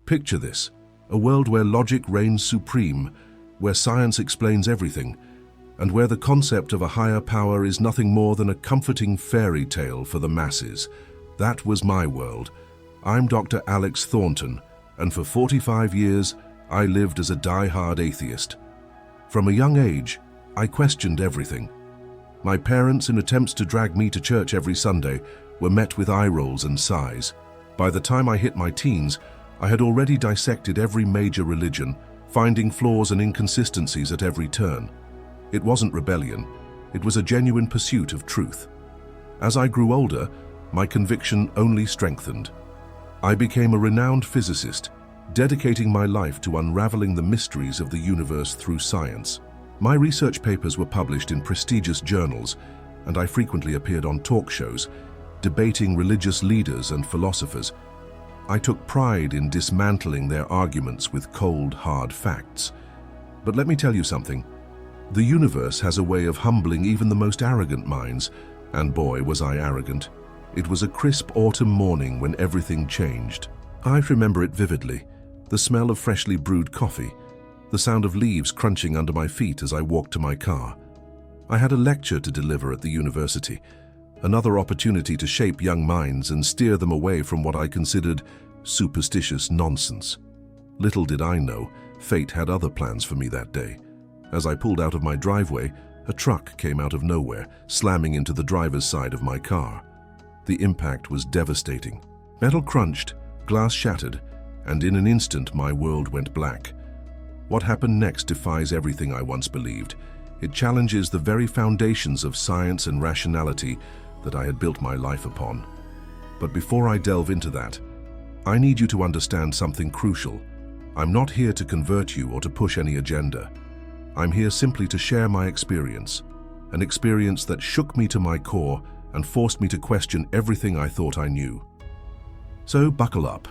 Picture this, a world where logic reigns supreme, where science explains everything, and where the concept of a higher power is nothing more than a comforting fairy tale for the masses. That was my world. I'm Dr. Alex Thornton, and for 45 years, I lived as a die-hard atheist. From a young age, I questioned everything. My parents, in attempts to drag me to church every Sunday, were met with eye rolls and sighs. By the time I hit my teens, I had already dissected every major religion, finding flaws and inconsistencies at every turn. It wasn't rebellion, it was a genuine pursuit of truth. As I grew older, my conviction only strengthened. I became a renowned physicist, dedicating my life to unraveling the mysteries of the universe through science. My research papers were published in prestigious journals, and I frequently appeared on talk shows, debating religious leaders and philosophers. I took pride in dismantling their arguments with cold, hard facts. But let me tell you something. The universe has a way of humbling even the most arrogant minds, and boy, was I arrogant. It was a crisp autumn morning when everything changed. I remember it vividly. The smell of freshly brewed coffee, the sound of leaves crunching under my feet as I walked to my car. I had a lecture to deliver at the university, another opportunity to shape young minds and steer them away from what I considered superstitious nonsense. Little did I know, fate had other plans for me that day. As I pulled out of my driveway, a truck came out of nowhere, slamming into the driver's side of my car. The impact was devastating. Metal crunched, glass shattered, and in an instant my world went black. What happened next defies everything I once believed. It challenges the very foundations of science and rationality that I had built my life upon. But before I delve into that, I need you to understand something crucial. I'm not here to convert you or to push any agenda. I'm here simply to share my experience, an experience that shook me to my core and forced me to question everything I thought I knew. So buckle up.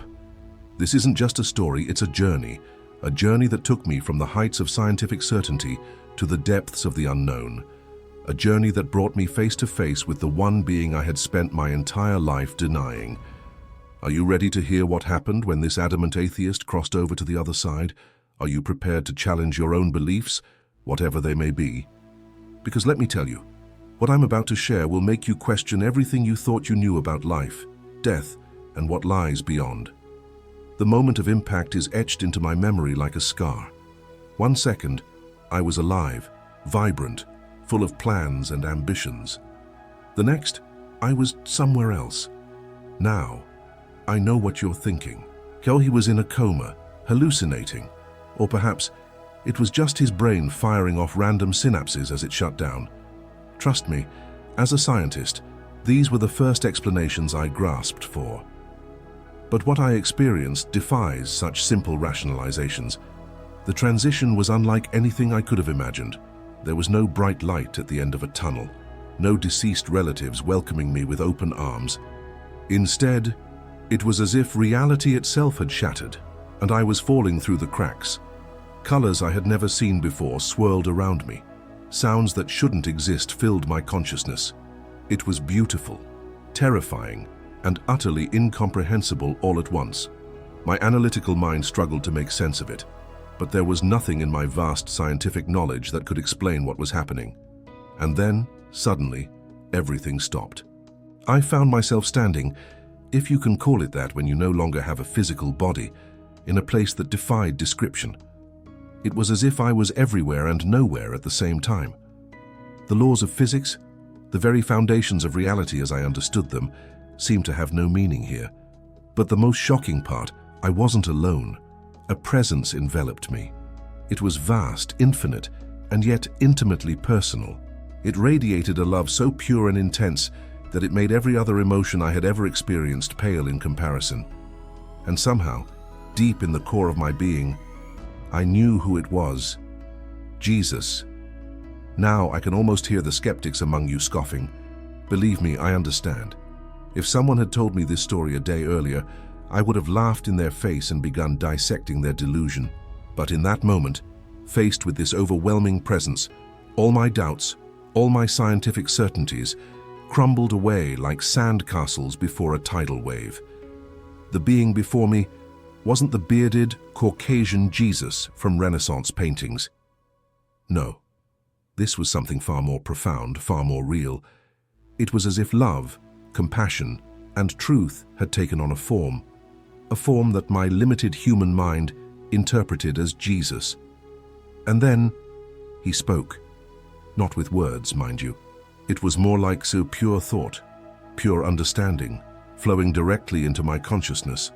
This isn't just a story, it's a journey that took me from the heights of scientific certainty to the depths of the unknown, a journey that brought me face to face with the one being I had spent my entire life denying. Are you ready to hear what happened when this adamant atheist crossed over to the other side? Are you prepared to challenge your own beliefs, whatever they may be? Because let me tell you, what I'm about to share will make you question everything you thought you knew about life, death, and what lies beyond. The moment of impact is etched into my memory like a scar. 1 second, I was alive, vibrant, full of plans and ambitions. The next, I was somewhere else. Now, I know what you're thinking. He was in a coma, hallucinating. Or perhaps it was just his brain firing off random synapses as it shut down. Trust me, as a scientist, these were the first explanations I grasped for. But what I experienced defies such simple rationalizations. The transition was unlike anything I could have imagined. There was no bright light at the end of a tunnel, no deceased relatives welcoming me with open arms. Instead, it was as if reality itself had shattered, and I was falling through the cracks. Colors I had never seen before swirled around me. Sounds that shouldn't exist filled my consciousness. It was beautiful, terrifying, and utterly incomprehensible all at once. My analytical mind struggled to make sense of it, but there was nothing in my vast scientific knowledge that could explain what was happening. And then, suddenly, everything stopped. I found myself standing, if you can call it that when you no longer have a physical body, in a place that defied description. It was as if I was everywhere and nowhere at the same time. The laws of physics, the very foundations of reality as I understood them, seemed to have no meaning here. But the most shocking part, I wasn't alone. A presence enveloped me. It was vast, infinite, and yet intimately personal. It radiated a love so pure and intense that it made every other emotion I had ever experienced pale in comparison. And somehow, deep in the core of my being, I knew who it was. Jesus. Now I can almost hear the skeptics among you scoffing. Believe me, I understand. If someone had told me this story a day earlier, I would have laughed in their face and begun dissecting their delusion. But in that moment, faced with this overwhelming presence, all my doubts, all my scientific certainties, crumbled away like sand castles before a tidal wave. The being before me wasn't the bearded, Caucasian Jesus from Renaissance paintings. No, this was something far more profound, far more real. It was as if love, compassion, and truth had taken on a form that my limited human mind interpreted as Jesus. And then he spoke. Not with words, mind you. It was more like so pure thought, pure understanding, flowing directly into my consciousness.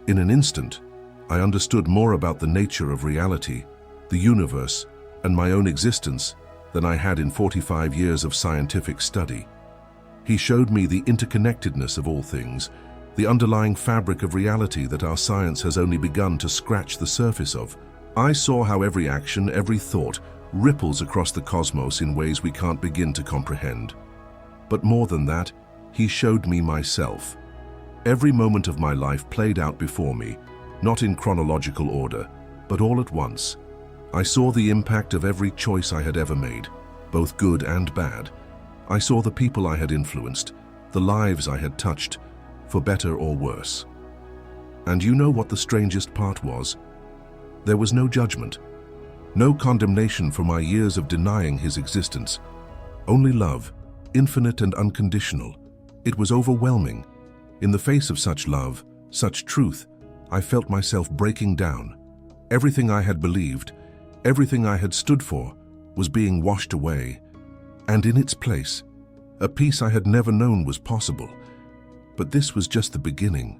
In an instant, I understood more about the nature of reality, the universe, and my own existence than I had in 45 years of scientific study. He showed me the interconnectedness of all things, the underlying fabric of reality that our science has only begun to scratch the surface of. I saw how every action, every thought, ripples across the cosmos in ways we can't begin to comprehend. But more than that, he showed me myself. Every moment of my life played out before me, not in chronological order, but all at once. I saw the impact of every choice I had ever made, both good and bad. I saw the people I had influenced, the lives I had touched, for better or worse. And you know what the strangest part was? There was no judgment, no condemnation for my years of denying his existence. Only love, infinite and unconditional. It was overwhelming. In the face of such love, such truth, I felt myself breaking down. Everything I had believed, everything I had stood for, was being washed away. And in its place, a peace I had never known was possible. But this was just the beginning.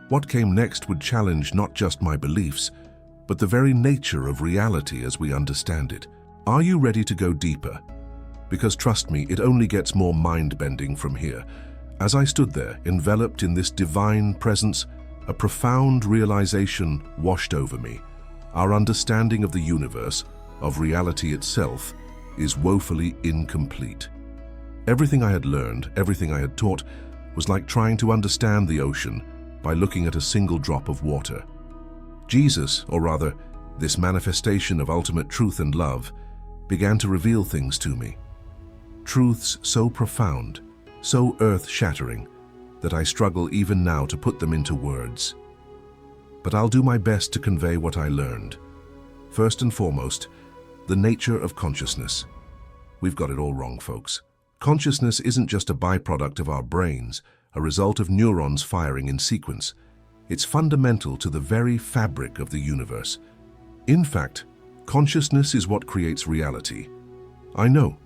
What came next would challenge not just my beliefs, but the very nature of reality as we understand it. Are you ready to go deeper? Because trust me, it only gets more mind-bending from here. As I stood there, enveloped in this divine presence, a profound realization washed over me. Our understanding of the universe, of reality itself, is woefully incomplete. Everything I had learned, everything I had taught, was like trying to understand the ocean by looking at a single drop of water. Jesus, or rather, this manifestation of ultimate truth and love, began to reveal things to me. Truths so profound, so earth-shattering, that I struggle even now to put them into words. But I'll do my best to convey what I learned. First and foremost, the nature of consciousness. We've got it all wrong, folks. Consciousness isn't just a byproduct of our brains, a result of neurons firing in sequence. It's fundamental to the very fabric of the universe. In fact, consciousness is what creates reality. I know.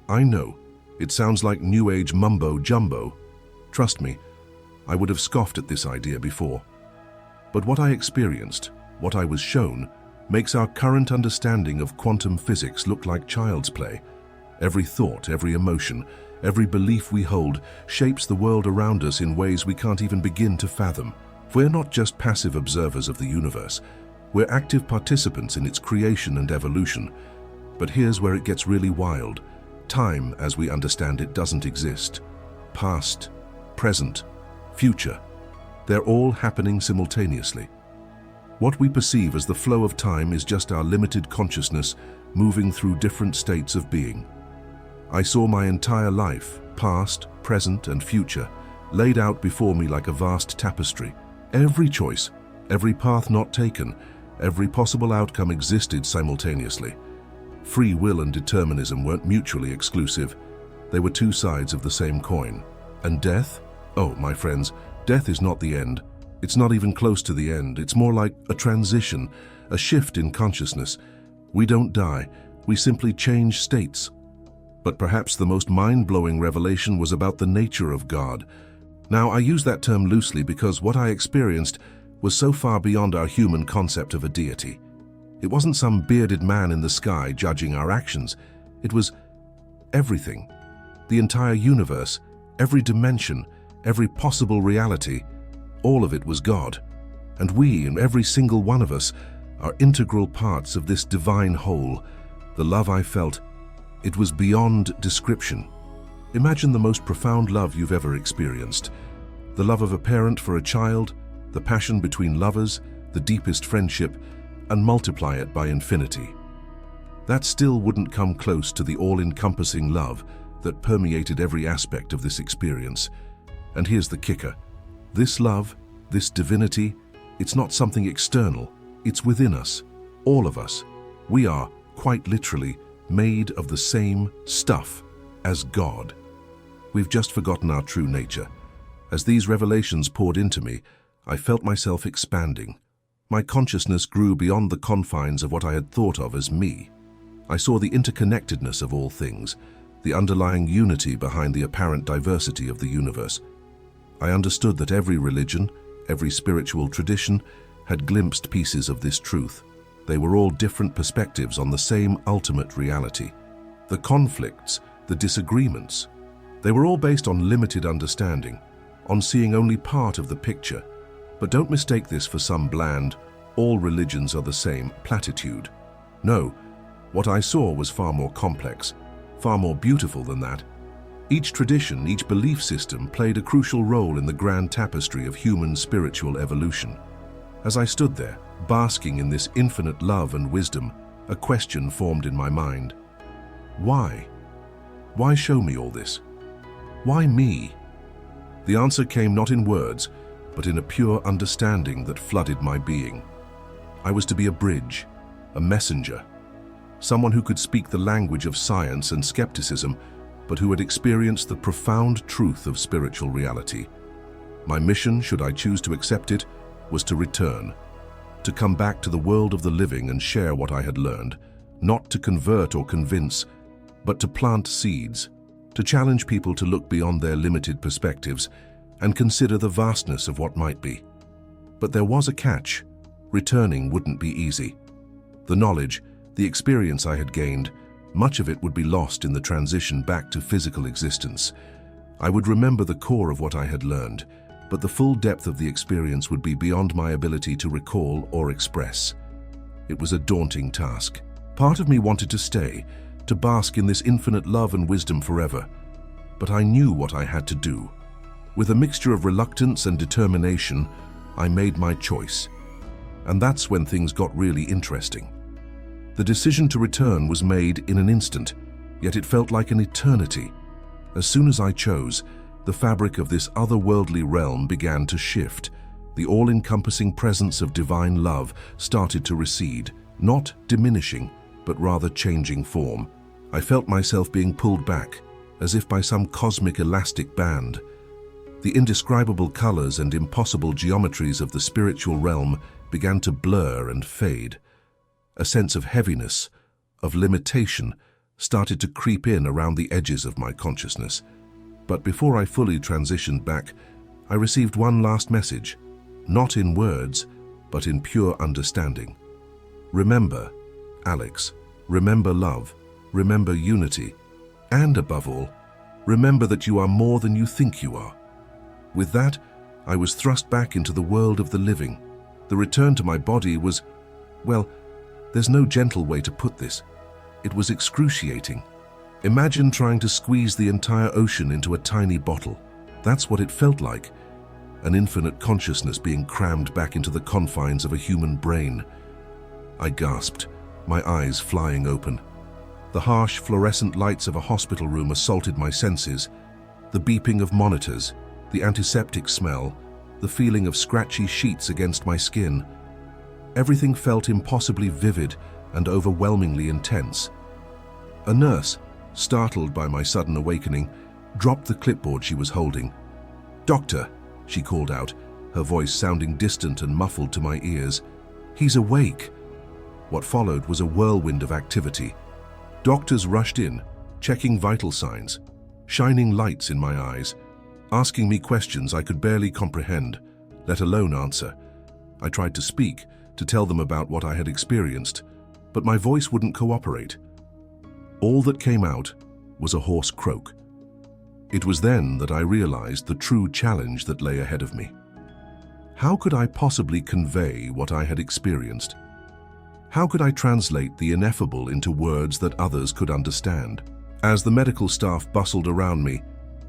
It sounds like New Age mumbo-jumbo. Trust me, I would have scoffed at this idea before. But what I experienced, what I was shown, makes our current understanding of quantum physics look like child's play. Every thought, every emotion, every belief we hold shapes the world around us in ways we can't even begin to fathom. We're not just passive observers of the universe. We're active participants in its creation and evolution. But here's where it gets really wild. Time, as we understand it, doesn't exist. Past, present, future, they're all happening simultaneously. What we perceive as the flow of time is just our limited consciousness moving through different states of being. I saw my entire life, past, present, and future, laid out before me like a vast tapestry. Every choice, every path not taken, every possible outcome existed simultaneously. Free will and determinism weren't mutually exclusive. They were two sides of the same coin. And death? Oh, my friends, death is not the end. It's not even close to the end. It's more like a transition, a shift in consciousness. We don't die, we simply change states. But perhaps the most mind-blowing revelation was about the nature of God. Now, I use that term loosely because what I experienced was so far beyond our human concept of a deity. It wasn't some bearded man in the sky judging our actions. It was everything. The entire universe, every dimension, every possible reality, all of it was God. And we, and every single one of us, are integral parts of this divine whole. The love I felt, it was beyond description. Imagine the most profound love you've ever experienced. The love of a parent for a child, the passion between lovers, the deepest friendship, and multiply it by infinity. That still wouldn't come close to the all-encompassing love that permeated every aspect of this experience. And here's the kicker. This love, this divinity, It's not something external, it's within us, all of us. We are, quite literally, made of the same stuff as God. We've just forgotten our true nature. As these revelations poured into me, I felt myself expanding. My consciousness grew beyond the confines of what I had thought of as me. I saw the interconnectedness of all things, the underlying unity behind the apparent diversity of the universe. I understood that every religion, every spiritual tradition, had glimpsed pieces of this truth. They were all different perspectives on the same ultimate reality. The conflicts, the disagreements, they were all based on limited understanding, on seeing only part of the picture. But don't mistake this for some bland, all religions are the same platitude. No, what I saw was far more complex, far more beautiful than that. Each tradition, each belief system played a crucial role in the grand tapestry of human spiritual evolution. As I stood there, basking in this infinite love and wisdom, a question formed in my mind. Why? Why show me all this? Why me? The answer came not in words, but in a pure understanding that flooded my being. I was to be a bridge, a messenger, someone who could speak the language of science and skepticism, but who had experienced the profound truth of spiritual reality. My mission, should I choose to accept it, was to return, to come back to the world of the living and share what I had learned, not to convert or convince, but to plant seeds, to challenge people to look beyond their limited perspectives and consider the vastness of what might be. But there was a catch. Returning wouldn't be easy. The knowledge, the experience I had gained, much of it would be lost in the transition back to physical existence. I would remember the core of what I had learned, but the full depth of the experience would be beyond my ability to recall or express. It was a daunting task. Part of me wanted to stay, to bask in this infinite love and wisdom forever, but I knew what I had to do. With a mixture of reluctance and determination, I made my choice. And that's when things got really interesting. The decision to return was made in an instant, yet it felt like an eternity. As soon as I chose, the fabric of this otherworldly realm began to shift. The all-encompassing presence of divine love started to recede, not diminishing, but rather changing form. I felt myself being pulled back, as if by some cosmic elastic band. The indescribable colors and impossible geometries of the spiritual realm began to blur and fade. A sense of heaviness, of limitation, started to creep in around the edges of my consciousness. But before I fully transitioned back, I received one last message, not in words, but in pure understanding. Remember, Alex, remember love, remember unity, and above all, remember that you are more than you think you are. With that, I was thrust back into the world of the living. The return to my body was, well, there's no gentle way to put this. It was excruciating. Imagine trying to squeeze the entire ocean into a tiny bottle. That's what it felt like. An infinite consciousness being crammed back into the confines of a human brain. I gasped, my eyes flying open. The harsh fluorescent lights of a hospital room assaulted my senses. The beeping of monitors, the antiseptic smell, the feeling of scratchy sheets against my skin. Everything felt impossibly vivid and overwhelmingly intense. A nurse, startled by my sudden awakening, dropped the clipboard she was holding. "Doctor," she called out, her voice sounding distant and muffled to my ears. "He's awake." What followed was a whirlwind of activity. Doctors rushed in, checking vital signs, shining lights in my eyes, asking me questions I could barely comprehend, let alone answer. I tried to speak, to tell them about what I had experienced, but my voice wouldn't cooperate. All that came out was a hoarse croak. It was then that I realized the true challenge that lay ahead of me. How could I possibly convey what I had experienced? How could I translate the ineffable into words that others could understand? As the medical staff bustled around me,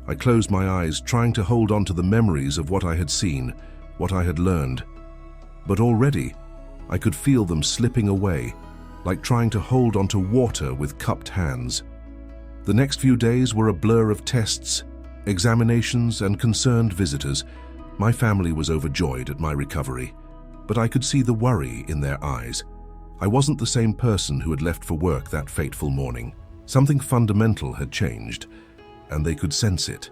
I closed my eyes, trying to hold on to the memories of what I had seen, what I had learned. But already, I could feel them slipping away, like trying to hold onto water with cupped hands. The next few days were a blur of tests, examinations, and concerned visitors. My family was overjoyed at my recovery. but I could see the worry in their eyes. I wasn't the same person who had left for work that fateful morning. Something fundamental had changed, and they could sense it.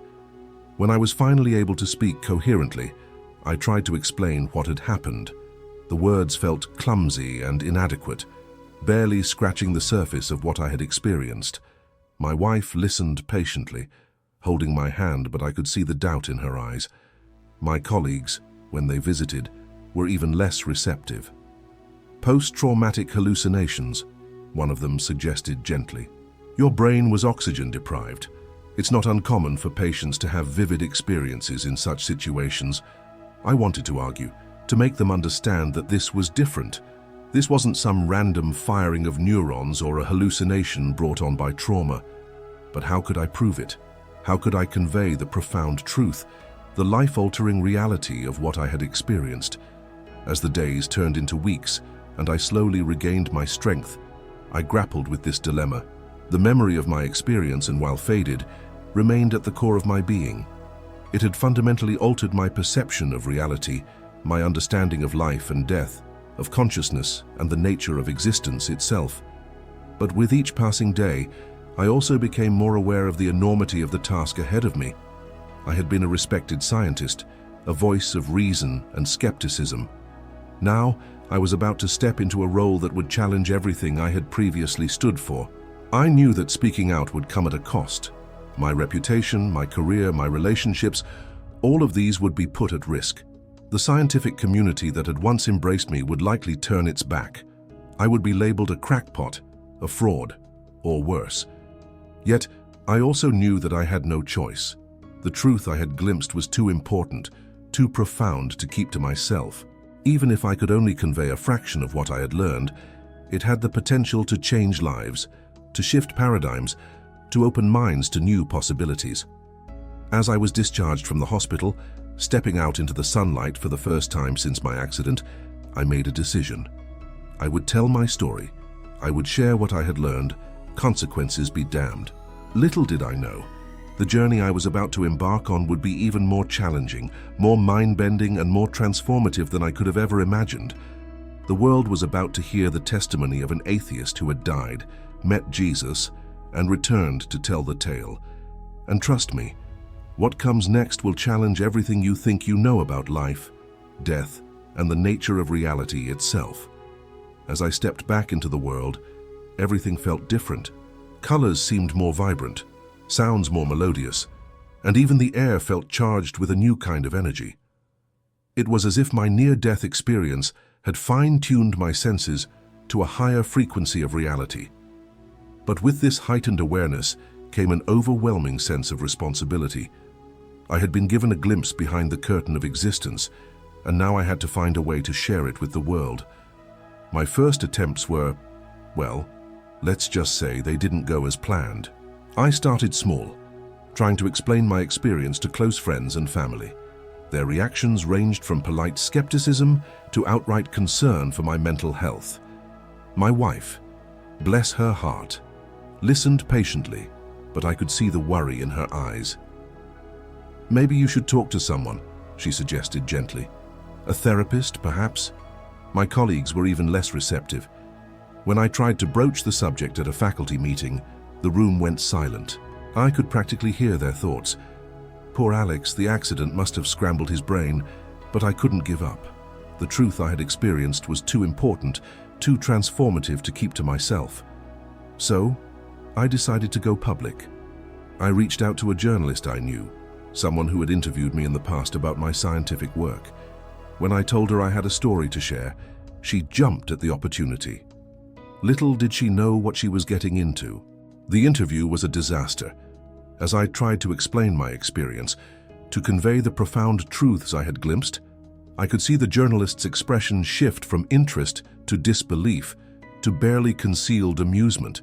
When I was finally able to speak coherently, I tried to explain what had happened. The words felt clumsy and inadequate, barely scratching the surface of what I had experienced. My wife listened patiently, holding my hand, but I could see the doubt in her eyes. My colleagues, when they visited, were even less receptive. Post-traumatic hallucinations, one of them suggested gently. Your brain was oxygen deprived. It's not uncommon for patients to have vivid experiences in such situations. I wanted to argue, to make them understand that this was different. This wasn't some random firing of neurons or a hallucination brought on by trauma. But how could I prove it? How could I convey the profound truth, the life-altering reality of what I had experienced? As the days turned into weeks and I slowly regained my strength, I grappled with this dilemma. The memory of my experience, and while faded, remained at the core of my being. It had fundamentally altered my perception of reality, my understanding of life and death, of consciousness and the nature of existence itself. But with each passing day, I also became more aware of the enormity of the task ahead of me. I had been a respected scientist, a voice of reason and skepticism. Now, I was about to step into a role that would challenge everything I had previously stood for. I knew that speaking out would come at a cost. My reputation, my career, my relationships, all of these would be put at risk. The scientific community that had once embraced me would likely turn its back. I would be labeled a crackpot, a fraud, or worse. Yet, I also knew that I had no choice. The truth I had glimpsed was too important, too profound to keep to myself. Even if I could only convey a fraction of what I had learned, it had the potential to change lives, to shift paradigms, to open minds to new possibilities. As I was discharged from the hospital, stepping out into the sunlight for the first time since my accident, I made a decision. I would tell my story. I would share what I had learned, consequences be damned. Little did I know, the journey I was about to embark on would be even more challenging, more mind-bending, and more transformative than I could have ever imagined. The world was about to hear the testimony of an atheist who had died, met Jesus, and returned to tell the tale. And trust me, what comes next will challenge everything you think you know about life, death, and the nature of reality itself. As I stepped back into the world, everything felt different. Colors seemed more vibrant, sounds more melodious, and even the air felt charged with a new kind of energy. It was as if my near-death experience had fine-tuned my senses to a higher frequency of reality. But with this heightened awareness came an overwhelming sense of responsibility. I had been given a glimpse behind the curtain of existence, and now I had to find a way to share it with the world. My first attempts were, well, let's just say they didn't go as planned. I started small, trying to explain my experience to close friends and family. Their reactions ranged from polite skepticism to outright concern for my mental health. My wife, bless her heart, listened patiently, but I could see the worry in her eyes. Maybe you should talk to someone, she suggested gently. A therapist, perhaps? My colleagues were even less receptive. When I tried to broach the subject at a faculty meeting, the room went silent. I could practically hear their thoughts. Poor Alex, the accident must have scrambled his brain, but I couldn't give up. The truth I had experienced was too important, too transformative to keep to myself. So, I decided to go public. I reached out to a journalist I knew, someone who had interviewed me in the past about my scientific work. When I told her I had a story to share, she jumped at the opportunity. Little did she know what she was getting into. The interview was a disaster. As I tried to explain my experience, to convey the profound truths I had glimpsed, I could see the journalist's expression shift from interest to disbelief, to barely concealed amusement.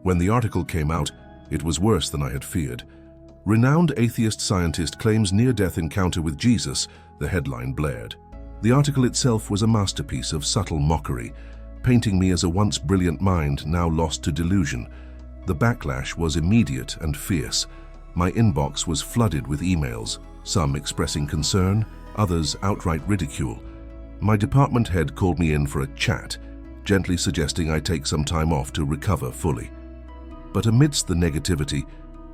When the article came out, it was worse than I had feared. Renowned atheist scientist claims near-death encounter with Jesus, the headline blared. The article itself was a masterpiece of subtle mockery, painting me as a once brilliant mind now lost to delusion. The backlash was immediate and fierce. My inbox was flooded with emails, some expressing concern, others outright ridicule. My department head called me in for a chat, gently suggesting I take some time off to recover fully. But amidst the negativity,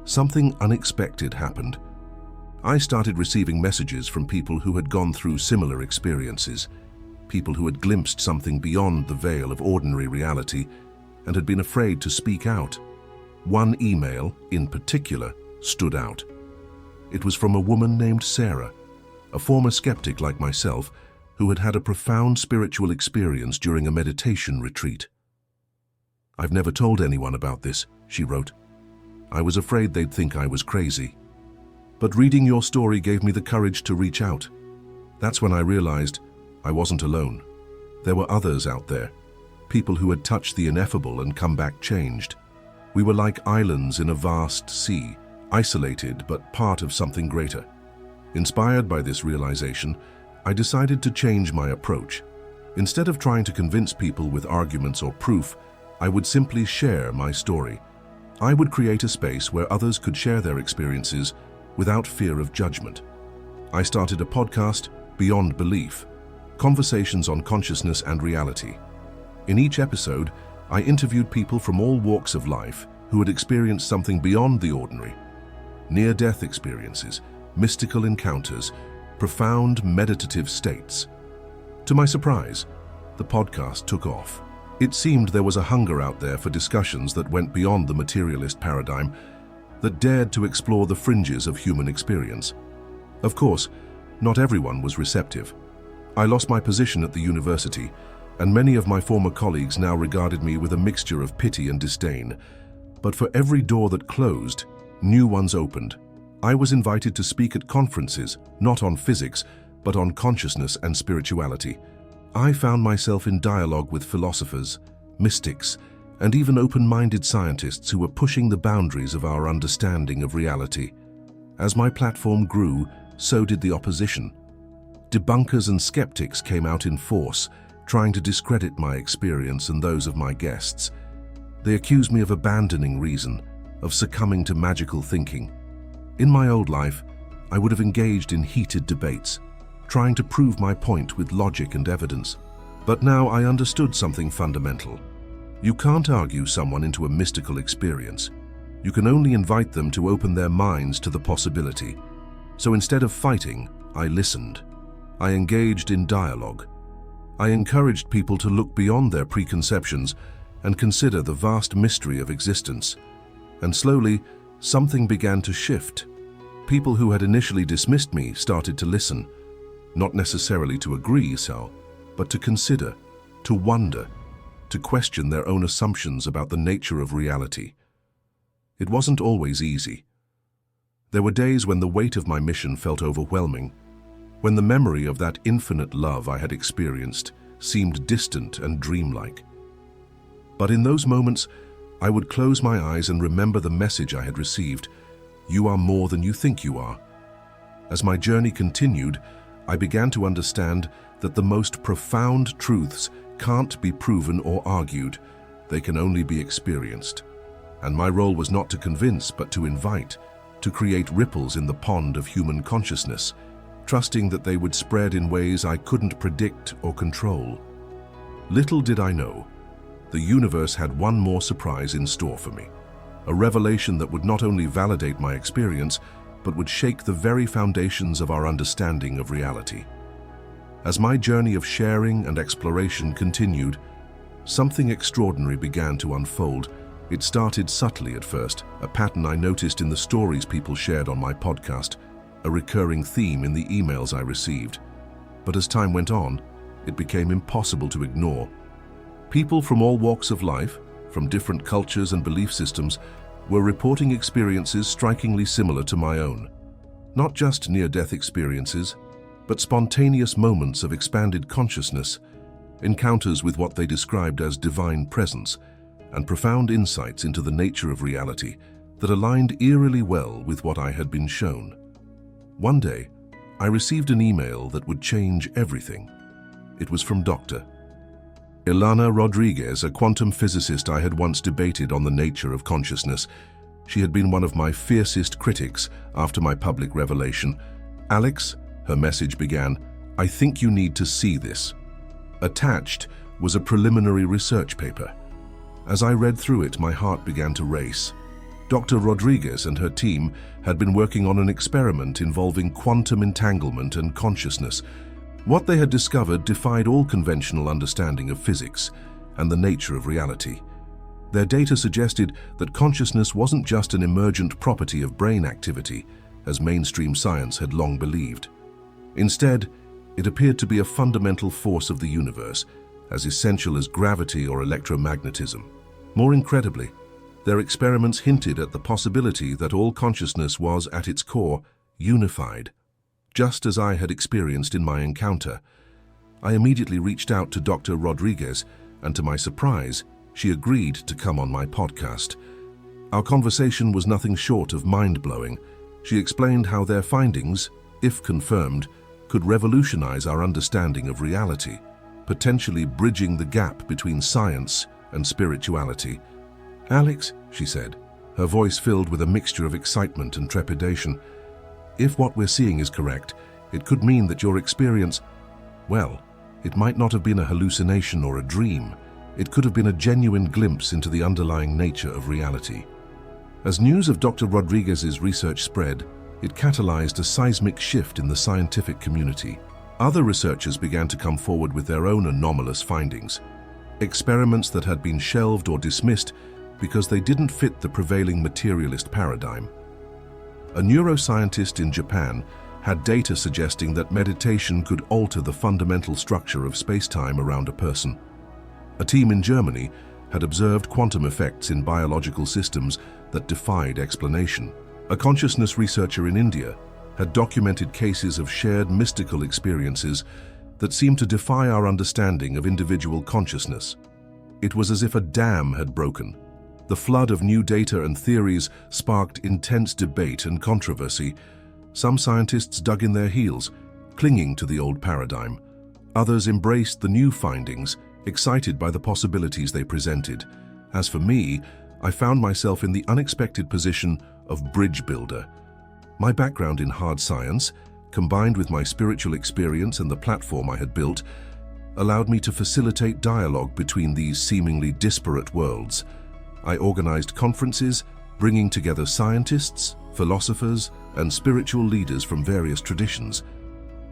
something unexpected happened. I started receiving messages from people who had gone through similar experiences, people who had glimpsed something beyond the veil of ordinary reality and had been afraid to speak out. One email, in particular, stood out. It was from a woman named Sarah, a former skeptic like myself, who had had a profound spiritual experience during a meditation retreat. "I've never told anyone about this," she wrote. "I was afraid they'd think I was crazy. But reading your story gave me the courage to reach out. That's when I realized I wasn't alone. There were others out there, people who had touched the ineffable and come back changed. We were like islands in a vast sea, isolated but part of something greater." Inspired by this realization, I decided to change my approach. Instead of trying to convince people with arguments or proof, I would simply share my story. I would create a space where others could share their experiences without fear of judgment. I started a podcast, Beyond Belief, Conversations on Consciousness and Reality. In each episode, I interviewed people from all walks of life who had experienced something beyond the ordinary. Near-death experiences, mystical encounters, profound meditative states. To my surprise, the podcast took off. It seemed there was a hunger out there for discussions that went beyond the materialist paradigm, that dared to explore the fringes of human experience. Of course, not everyone was receptive. I lost my position at the university, and many of my former colleagues now regarded me with a mixture of pity and disdain. But for every door that closed, new ones opened. I was invited to speak at conferences, not on physics, but on consciousness and spirituality. I found myself in dialogue with philosophers, mystics, and even open-minded scientists who were pushing the boundaries of our understanding of reality. As my platform grew, so did the opposition. Debunkers and skeptics came out in force, trying to discredit my experience and those of my guests. They accused me of abandoning reason, of succumbing to magical thinking. In my old life, I would have engaged in heated debates, trying to prove my point with logic and evidence. But now I understood something fundamental. You can't argue someone into a mystical experience. You can only invite them to open their minds to the possibility. So instead of fighting, I listened. I engaged in dialogue. I encouraged people to look beyond their preconceptions and consider the vast mystery of existence. And slowly, something began to shift. People who had initially dismissed me started to listen, not necessarily to agree, but to consider, to wonder, to question their own assumptions about the nature of reality. It wasn't always easy. There were days when the weight of my mission felt overwhelming, when the memory of that infinite love I had experienced seemed distant and dreamlike. But in those moments, I would close my eyes and remember the message I had received: "You are more than you think you are." As my journey continued, I began to understand that the most profound truths can't be proven or argued. They can only be experienced. And my role was not to convince, but to invite, to create ripples in the pond of human consciousness, trusting that they would spread in ways I couldn't predict or control. Little did I know, the universe had one more surprise in store for me, a revelation that would not only validate my experience, but would shake the very foundations of our understanding of reality. As my journey of sharing and exploration continued, something extraordinary began to unfold. It started subtly at first, a pattern I noticed in the stories people shared on my podcast, a recurring theme in the emails I received. But as time went on, it became impossible to ignore. People from all walks of life, from different cultures and belief systems, were reporting experiences strikingly similar to my own. Not just near-death experiences, but spontaneous moments of expanded consciousness, encounters with what they described as divine presence, and profound insights into the nature of reality that aligned eerily well with what I had been shown. One day, I received an email that would change everything. It was from Dr. Ilana Rodriguez, a quantum physicist I had once debated on the nature of consciousness. She had been one of my fiercest critics after my public revelation. "Alex," her message began, "I think you need to see this." Attached was a preliminary research paper. As I read through it, my heart began to race. Dr. Rodriguez and her team had been working on an experiment involving quantum entanglement and consciousness. What they had discovered defied all conventional understanding of physics and the nature of reality. Their data suggested that consciousness wasn't just an emergent property of brain activity, as mainstream science had long believed. Instead, it appeared to be a fundamental force of the universe, as essential as gravity or electromagnetism. More incredibly, their experiments hinted at the possibility that all consciousness was, at its core, unified, just as I had experienced in my encounter. I immediately reached out to Dr. Rodriguez, and to my surprise, she agreed to come on my podcast. Our conversation was nothing short of mind-blowing. She explained how their findings, if confirmed, could revolutionize our understanding of reality, potentially bridging the gap between science and spirituality. "Alex," she said, her voice filled with a mixture of excitement and trepidation, "if what we're seeing is correct, it could mean that your experience, well, it might not have been a hallucination or a dream. It could have been a genuine glimpse into the underlying nature of reality." As news of Dr. Rodriguez's research spread, it catalyzed a seismic shift in the scientific community. Other researchers began to come forward with their own anomalous findings, experiments that had been shelved or dismissed because they didn't fit the prevailing materialist paradigm. A neuroscientist in Japan had data suggesting that meditation could alter the fundamental structure of space-time around a person. A team in Germany had observed quantum effects in biological systems that defied explanation. A consciousness researcher in India had documented cases of shared mystical experiences that seemed to defy our understanding of individual consciousness. It was as if a dam had broken. The flood of new data and theories sparked intense debate and controversy. Some scientists dug in their heels, clinging to the old paradigm. Others embraced the new findings, excited by the possibilities they presented. As for me, I found myself in the unexpected position of bridge builder. My background in hard science, combined with my spiritual experience and the platform I had built, allowed me to facilitate dialogue between these seemingly disparate worlds. I organized conferences, bringing together scientists, philosophers, and spiritual leaders from various traditions.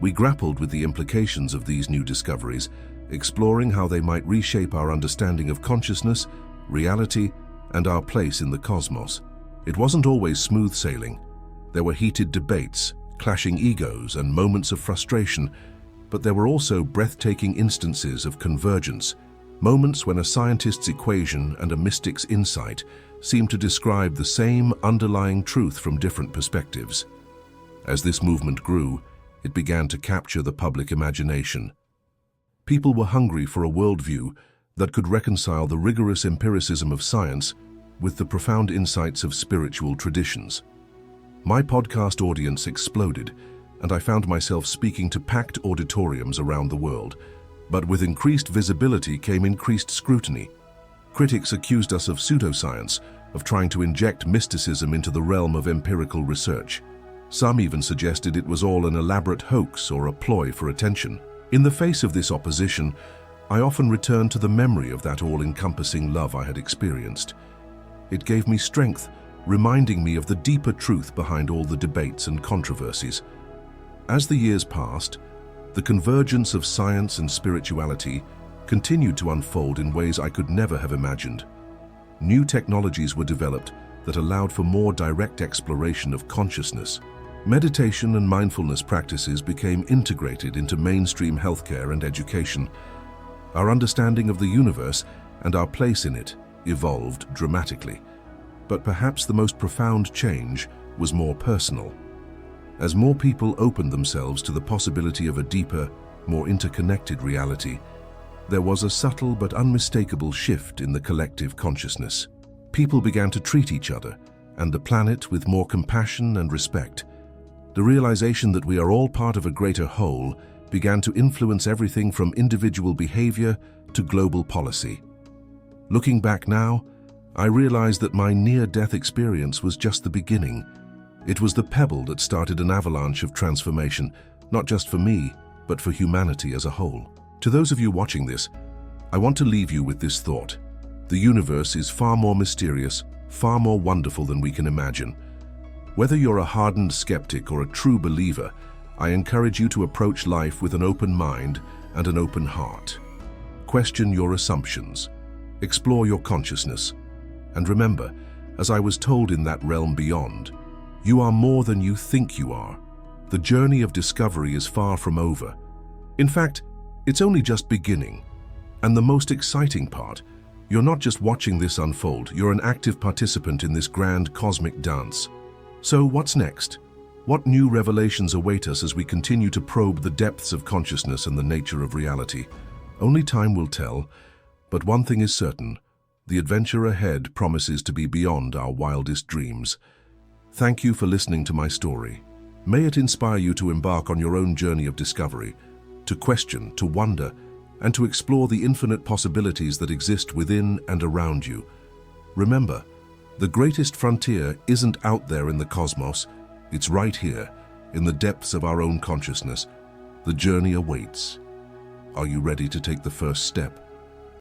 We grappled with the implications of these new discoveries, exploring how they might reshape our understanding of consciousness, reality, and our place in the cosmos. It wasn't always smooth sailing. There were heated debates, clashing egos, and moments of frustration, but there were also breathtaking instances of convergence, moments when a scientist's equation and a mystic's insight seemed to describe the same underlying truth from different perspectives. As this movement grew, it began to capture the public imagination. People were hungry for a worldview that could reconcile the rigorous empiricism of science with the profound insights of spiritual traditions. My podcast audience exploded, and I found myself speaking to packed auditoriums around the world. But with increased visibility came increased scrutiny. Critics accused us of pseudoscience, of trying to inject mysticism into the realm of empirical research. Some even suggested it was all an elaborate hoax or a ploy for attention. In the face of this opposition, I often returned to the memory of that all-encompassing love I had experienced. It gave me strength, reminding me of the deeper truth behind all the debates and controversies. As the years passed, the convergence of science and spirituality continued to unfold in ways I could never have imagined. New technologies were developed that allowed for more direct exploration of consciousness. Meditation and mindfulness practices became integrated into mainstream healthcare and education. Our understanding of the universe and our place in it evolved dramatically. But perhaps the most profound change was more personal. As more people opened themselves to the possibility of a deeper, more interconnected reality, there was a subtle but unmistakable shift in the collective consciousness. People began to treat each other and the planet with more compassion and respect. The realization that we are all part of a greater whole began to influence everything from individual behavior to global policy. Looking back now, I realized that my near-death experience was just the beginning. It was the pebble that started an avalanche of transformation, not just for me, but for humanity as a whole. To those of you watching this, I want to leave you with this thought. The universe is far more mysterious, far more wonderful than we can imagine. Whether you're a hardened skeptic or a true believer, I encourage you to approach life with an open mind and an open heart. Question your assumptions, explore your consciousness, and remember, as I was told in that realm beyond, you are more than you think you are. The journey of discovery is far from over. In fact, it's only just beginning. And the most exciting part, you're not just watching this unfold, you're an active participant in this grand cosmic dance. So what's next? What new revelations await us as we continue to probe the depths of consciousness and the nature of reality? Only time will tell, but one thing is certain, the adventure ahead promises to be beyond our wildest dreams. Thank you for listening to my story. May it inspire you to embark on your own journey of discovery, to question, to wonder, and to explore the infinite possibilities that exist within and around you. Remember, the greatest frontier isn't out there in the cosmos, it's right here, in the depths of our own consciousness. The journey awaits. Are you ready to take the first step?